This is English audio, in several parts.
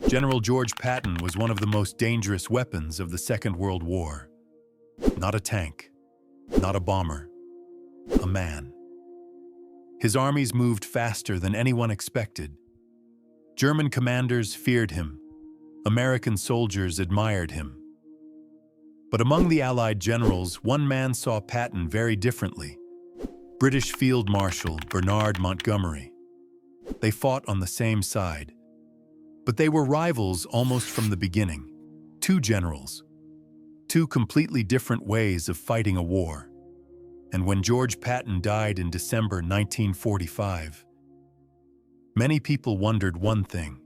General George Patton was one of the most dangerous weapons of the Second World War. Not a tank, not a bomber, a man. His armies moved faster than anyone expected. German commanders feared him. American soldiers admired him. But among the Allied generals, one man saw Patton very differently: British Field Marshal Bernard Montgomery. They fought on the same side, but they were rivals almost from the beginning. Two generals, two completely different ways of fighting a war. And when George Patton died in December 1945, many people wondered one thing: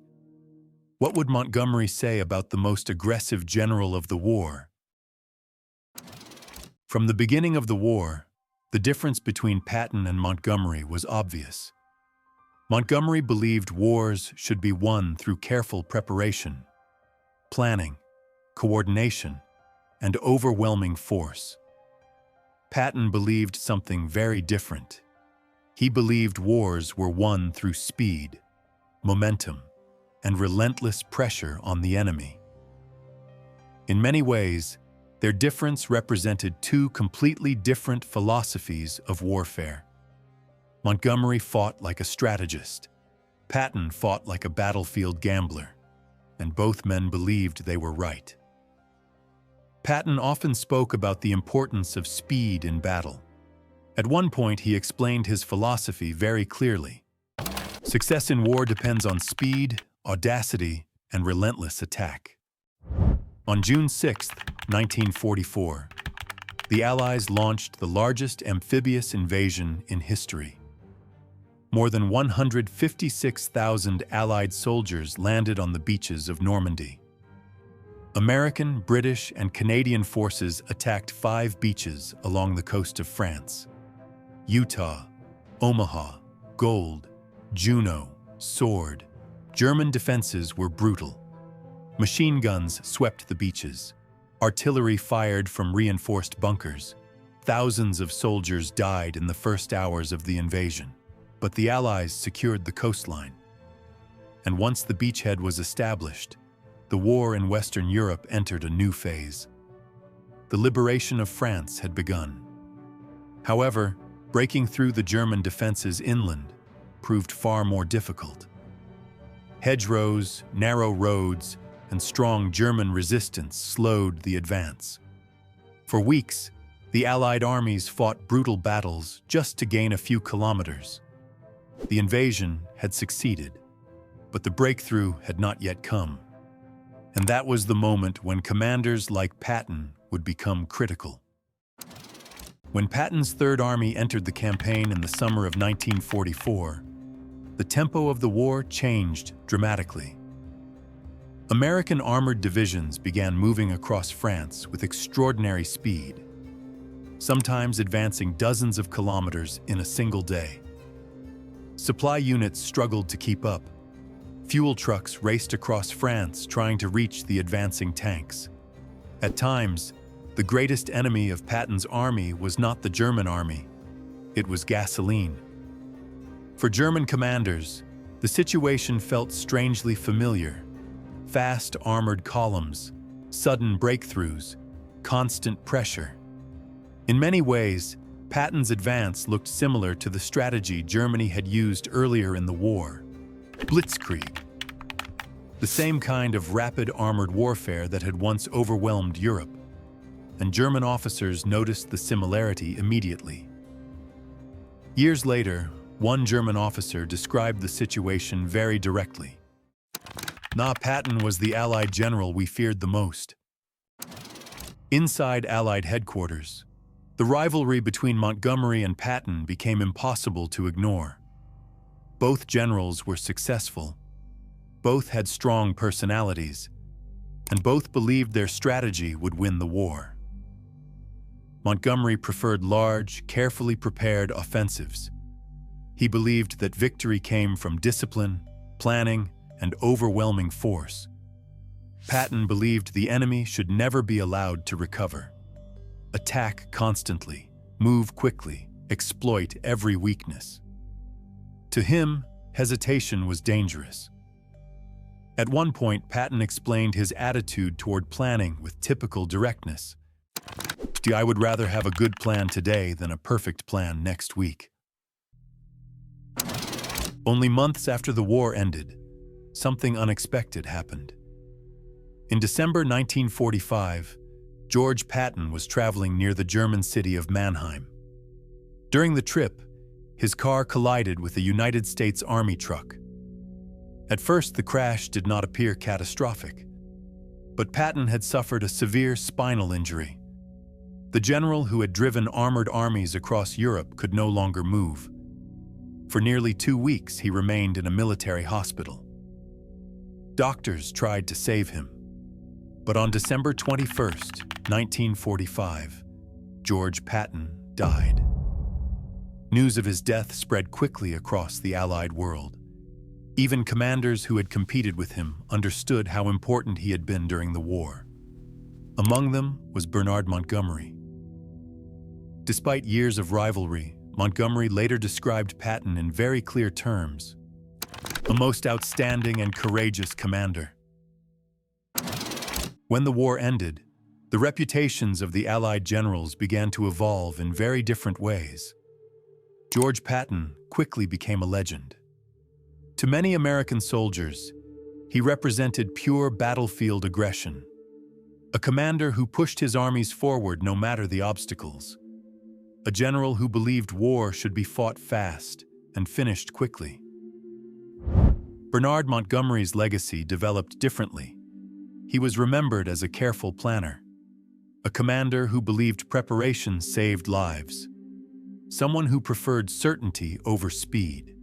what would Montgomery say about the most aggressive general of the war? From the beginning of the war, the difference between Patton and Montgomery was obvious. Montgomery believed wars should be won through careful preparation, planning, coordination, and overwhelming force. Patton believed something very different. He believed wars were won through speed, momentum, and relentless pressure on the enemy. In many ways, their difference represented two completely different philosophies of warfare. Montgomery fought like a strategist. Patton fought like a battlefield gambler, and both men believed they were right. Patton often spoke about the importance of speed in battle. At one point, he explained his philosophy very clearly. Success in war depends on speed, audacity, and relentless attack. On June 6, 1944, the Allies launched the largest amphibious invasion in history. More than 156,000 Allied soldiers landed on the beaches of Normandy. American, British, and Canadian forces attacked 5 beaches along the coast of France: Utah, Omaha, Gold, Juno, Sword. German defenses were brutal. Machine guns swept the beaches. Artillery fired from reinforced bunkers. Thousands of soldiers died in the first hours of the invasion, but the Allies secured the coastline. And once the beachhead was established, the war in Western Europe entered a new phase. The liberation of France had begun. However, breaking through the German defenses inland proved far more difficult. Hedgerows, narrow roads, and strong German resistance slowed the advance. For weeks, the Allied armies fought brutal battles just to gain a few kilometers. The invasion had succeeded, but the breakthrough had not yet come. And that was the moment when commanders like Patton would become critical. When Patton's Third Army entered the campaign in the summer of 1944, the tempo of the war changed dramatically. American armored divisions began moving across France with extraordinary speed, sometimes advancing dozens of kilometers in a single day. Supply units struggled to keep up. Fuel trucks raced across France trying to reach the advancing tanks. At times, the greatest enemy of Patton's army was not the German army, it was gasoline. For German commanders, the situation felt strangely familiar. Fast armored columns, sudden breakthroughs, constant pressure. In many ways, Patton's advance looked similar to the strategy Germany had used earlier in the war: blitzkrieg. The same kind of rapid armored warfare that had once overwhelmed Europe, and German officers noticed the similarity immediately. Years later, one German officer described the situation very directly. Patton was the Allied general we feared the most. Inside Allied headquarters, the rivalry between Montgomery and Patton became impossible to ignore. Both generals were successful, both had strong personalities, and both believed their strategy would win the war. Montgomery preferred large, carefully prepared offensives. He believed that victory came from discipline, planning, and overwhelming force. Patton believed the enemy should never be allowed to recover. Attack constantly, move quickly, exploit every weakness. To him, hesitation was dangerous. At one point, Patton explained his attitude toward planning with typical directness. I would rather have a good plan today than a perfect plan next week. Only months after the war ended, something unexpected happened. In December 1945, George Patton was traveling near the German city of Mannheim. During the trip, his car collided with a United States Army truck. At first, the crash did not appear catastrophic, but Patton had suffered a severe spinal injury. The general who had driven armored armies across Europe could no longer move. For nearly 2 weeks, he remained in a military hospital. Doctors tried to save him, but on December 21, 1945, George Patton died. News of his death spread quickly across the Allied world. Even commanders who had competed with him understood how important he had been during the war. Among them was Bernard Montgomery. Despite years of rivalry, Montgomery later described Patton in very clear terms: a most outstanding and courageous commander. When the war ended, the reputations of the Allied generals began to evolve in very different ways. George Patton quickly became a legend. To many American soldiers, he represented pure battlefield aggression, a commander who pushed his armies forward no matter the obstacles, a general who believed war should be fought fast and finished quickly. Bernard Montgomery's legacy developed differently. He was remembered as a careful planner, a commander who believed preparation saved lives, someone who preferred certainty over speed.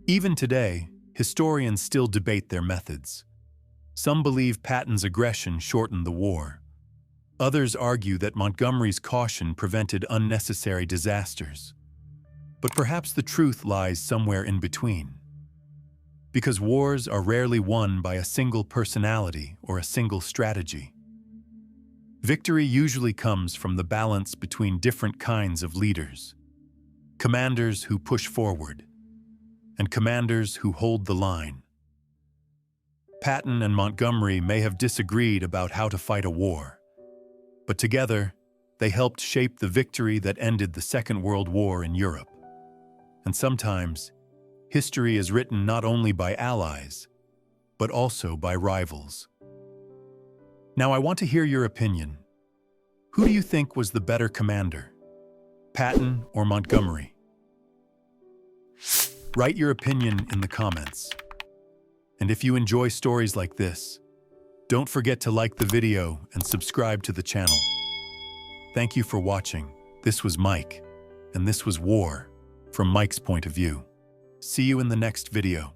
Even today, historians still debate their methods. Some believe Patton's aggression shortened the war. Others argue that Montgomery's caution prevented unnecessary disasters. But perhaps the truth lies somewhere in between. Because wars are rarely won by a single personality or a single strategy. Victory usually comes from the balance between different kinds of leaders. Commanders who push forward, and commanders who hold the line. Patton and Montgomery may have disagreed about how to fight a war, but together, they helped shape the victory that ended the Second World War in Europe. And sometimes, history is written not only by allies, but also by rivals. Now, I want to hear your opinion. Who do you think was the better commander, Patton or Montgomery? Write your opinion in the comments. And if you enjoy stories like this, don't forget to like the video and subscribe to the channel. Thank you for watching. This was Mike, and this was War from Mike's point of view. See you in the next video.